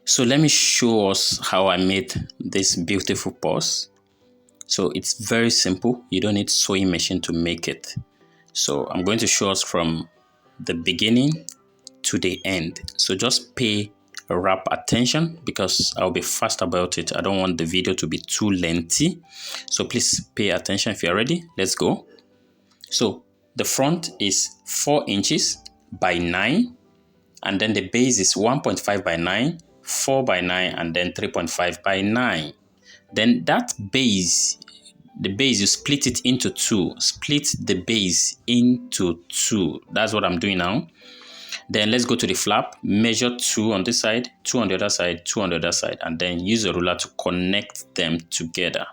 So let me show us how I made this beautiful purse. So it's very simple. You don't need sewing machine to make it. So I'm going to show us from the beginning to the end. So just pay rapt attention because I'll be fast about it. I don't want the video to be too lengthy. So please pay attention. If you're ready, let's go. So the front is 4 inches by 9, and then the base is 1.5 by 9, 4 by 9, and then 3.5 by 9. Then that base, the base, you split it into two. Split the base into two. That's what I'm doing now. Then let's go to the flap. Measure 2 on this side, 2 on the other side, 2 on the other side, and then use a ruler to connect them together.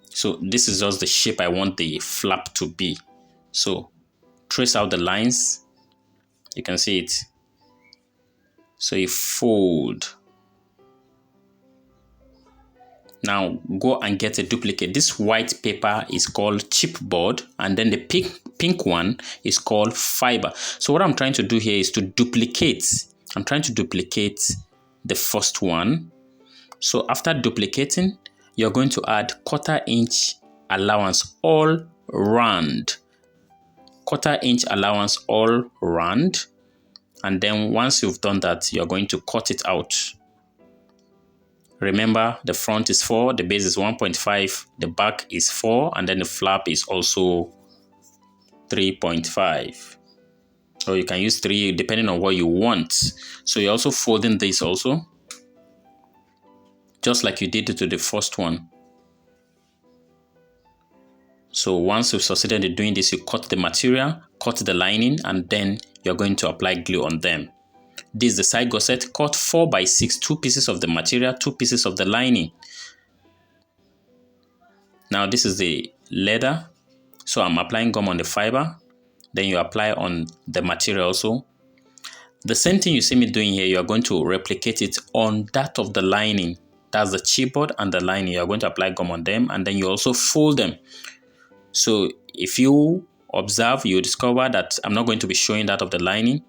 So this is just the shape I want the flap to be. So trace out the lines. You can see it. So you fold. Now go and get a duplicate. This white paper is called chipboard, and then the pink one is called fiber. So what I'm trying to do here is to duplicate. I'm trying to duplicate the first one. So after duplicating, you're going to add 1/4 inch allowance all round. 1/4 inch allowance all round. And then once you've done that, you're going to cut it out. Remember, the front is 4, the base is 1.5, the back is 4, and then the flap is also 3.5. Or you can use 3 depending on what you want. So you're also folding this also, just like you did it to the first one. So once you've succeeded in doing this, you cut the material, cut the lining, and then you're going to apply glue on them. This is the side gusset. Cut 4 by 6, 2 pieces of the material, 2 pieces of the lining. Now this is the leather. So I'm applying gum on the fiber. Then you apply on the material also. The same thing you see me doing here, you're going to replicate it on that of the lining. That's the chipboard and the lining. You're going to apply gum on them, and then you also fold them. So if you observe, you discover that I'm not going to be showing that of the lining.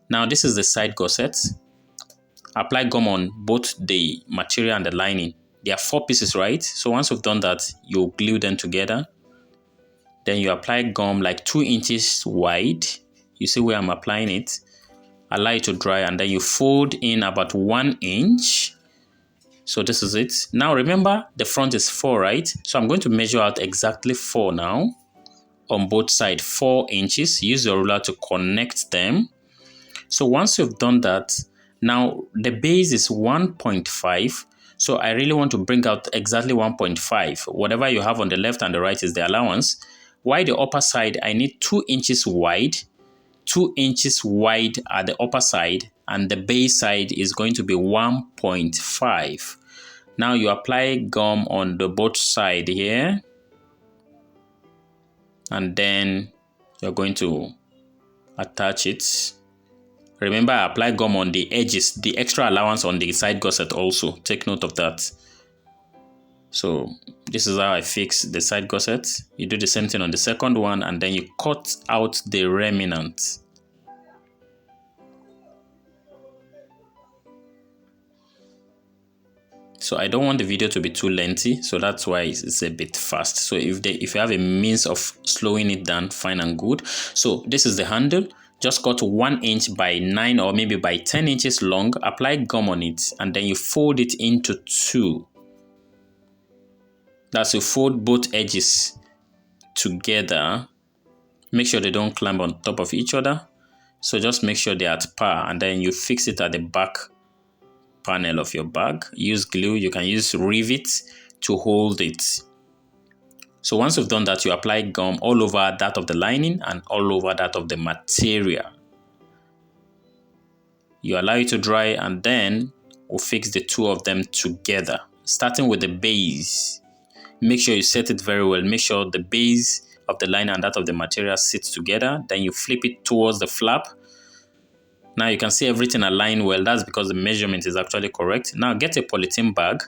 Now this is the side gusset. Apply gum on both the material and the lining. There are 4 pieces, right? So once you've done that, you glue them together. Then you apply gum like 2 inches wide. You see where I'm applying it. Allow it to dry, and then you fold in about 1 inch. So this is it. Now remember, the front is 4, right? So I'm going to measure out exactly 4 now on both sides, 4 inches. Use your ruler to connect them. So once you've done that, now the base is 1.5. So I really want to bring out exactly 1.5. Whatever you have on the left and the right is the allowance. While the upper side, I need 2 inches wide. 2 inches wide at the upper side, and the base side is going to be 1.5. Now you apply gum on the both side here, and then you're going to attach it. Remember, I apply gum on the edges, the extra allowance on the side gusset also. Take note of that. So this is how I fix the side gusset. You do the same thing on the second one, and then you cut out the remnant. So I don't want the video to be too lengthy, so that's why it's a bit fast. So if you have a means of slowing it down, fine and good. So this is the handle. Just cut 1 inch by 9 or maybe by 10 inches long. Apply gum on it, and then you fold it into 2. That's you fold both edges together. Make sure they don't climb on top of each other. So just make sure they're at par, and then you fix it at the back panel of your bag. Use glue. You can use rivets to hold it. So once you've done that, you apply gum all over that of the lining and all over that of the material. You allow it to dry, and then we'll fix the 2 of them together. Starting with the base. Make sure you set it very well. Make sure the base of the lining and that of the material sits together. Then you flip it towards the flap. Now you can see everything aligned well. That's because the measurement is actually correct. Now get a polythene bag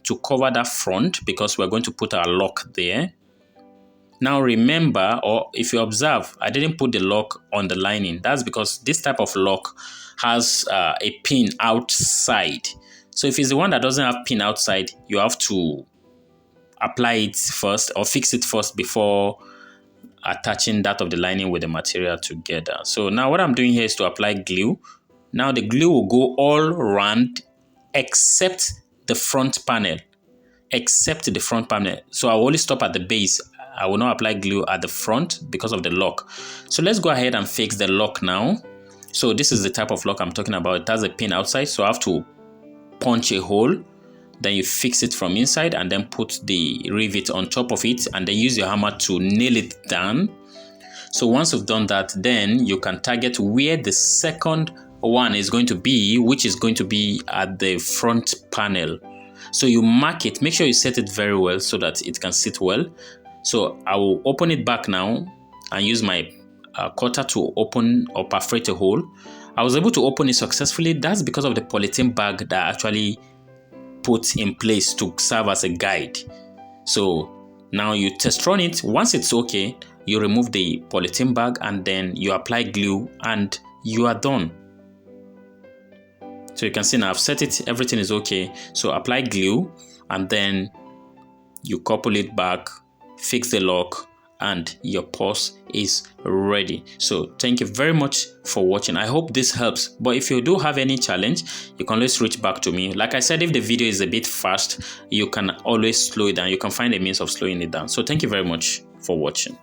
to cover that front, because we're going to put our lock there. Now remember, or if you observe, I didn't put the lock on the lining. That's because this type of lock has a pin outside. So if it's the one that doesn't have pin outside, you have to apply it first or fix it first before attaching that of the lining with the material together. So now what I'm doing here is to apply glue. Now the glue will go all around except the front panel. Except the front panel. So I will only stop at the base. I will not apply glue at the front because of the lock. So let's go ahead and fix the lock now. So this is the type of lock I'm talking about. It has a pin outside, so I have to punch a hole. Then you fix it from inside and then put the rivet on top of it and then use your hammer to nail it down. So once you've done that, then you can target where the second one is going to be, which is going to be at the front panel. So you mark it, make sure you set it very well so that it can sit well. So I will open it back now and use my cutter to open or perforate a hole. I was able to open it successfully. That's because of the polythene bag that I actually put in place to serve as a guide. So now you test run it. Once it's okay, you remove the polythene bag and then you apply glue and you are done. So you can see now I've set it, everything is okay. So apply glue and then you couple it back, fix the lock, and your purse is ready. So thank you very much for watching. I hope this helps. But if you do have any challenge, you can always reach back to me. Like I said, if the video is a bit fast, you can always slow it down. You can find a means of slowing it down. So thank you very much for watching.